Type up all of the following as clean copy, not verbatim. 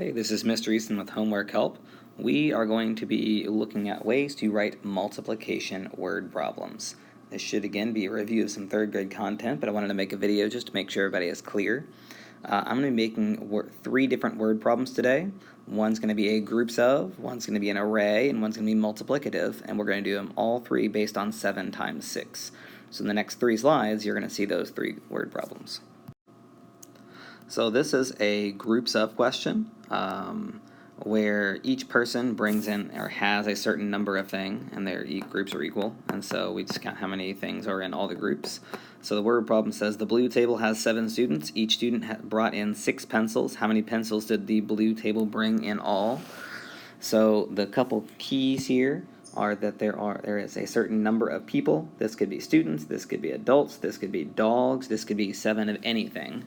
Hey, this is Mr. Easton with Homework Help. We are going to be looking at ways to write multiplication word problems. This should again be a review of some third grade content, but I wanted to make a video just to make sure everybody is clear. I'm going to be making three different word problems today. One's going to be a groups of, one's going to be an array, and one's going to be multiplicative, and we're going to do them all three based on 7 times 6. So in the next 3 slides, you're going to see those 3 word problems. So this is a groups of question where each person brings in or has a certain number of things, and their groups are equal, and so we just count how many things are in all the groups. So the word problem says the blue table has 7 students. Each student brought in 6 pencils. How many pencils did the blue table bring in all? So the couple keys here are that there is a certain number of people. This could be students, this could be adults, this could be dogs, this could be 7 of anything.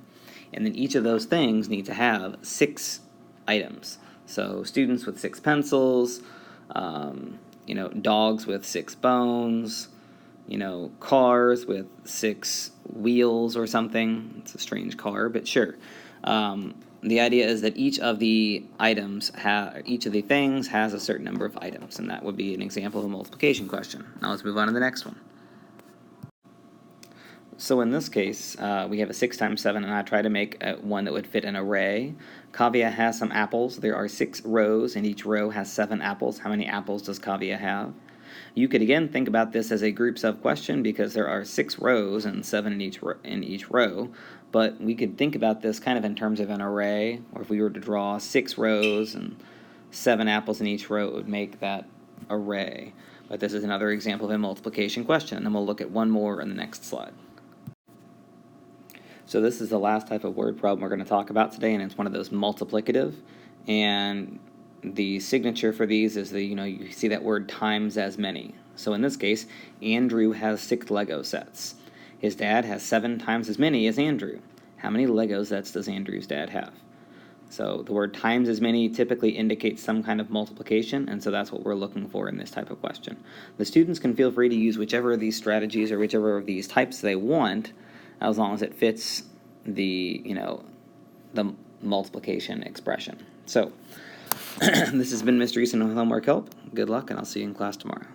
And then each of those things need to have 6 items. So students with 6 pencils, dogs with 6 bones, cars with 6 wheels or something. It's a strange car, but sure. The idea is that each of the things has a certain number of items, and that would be an example of a multiplication question. Now let's move on to the next one. So in this case, we have a 6 times 7, and I try to make one that would fit an array. Kavya has some apples. There are 6 rows, and each row has 7 apples. How many apples does Kavya have? You could again think about this as a groups of question because there are 6 rows and 7 in each row. But we could think about this kind of in terms of an array, or if we were to draw 6 rows and 7 apples in each row, it would make that array. But this is another example of a multiplication question, and then we'll look at one more in the next slide. So this is the last type of word problem we're going to talk about today, and it's one of those multiplicative. And the signature for these is you see that word times as many. So in this case, Andrew has 6 Lego sets. His dad has 7 times as many as Andrew. How many Lego sets does Andrew's dad have? So the word times as many typically indicates some kind of multiplication, and so that's what we're looking for in this type of question. The students can feel free to use whichever of these strategies or whichever of these types they want, as long as it fits the multiplication expression. So this has been Mr. Easton with Homework Help. Good luck, and I'll see you in class tomorrow.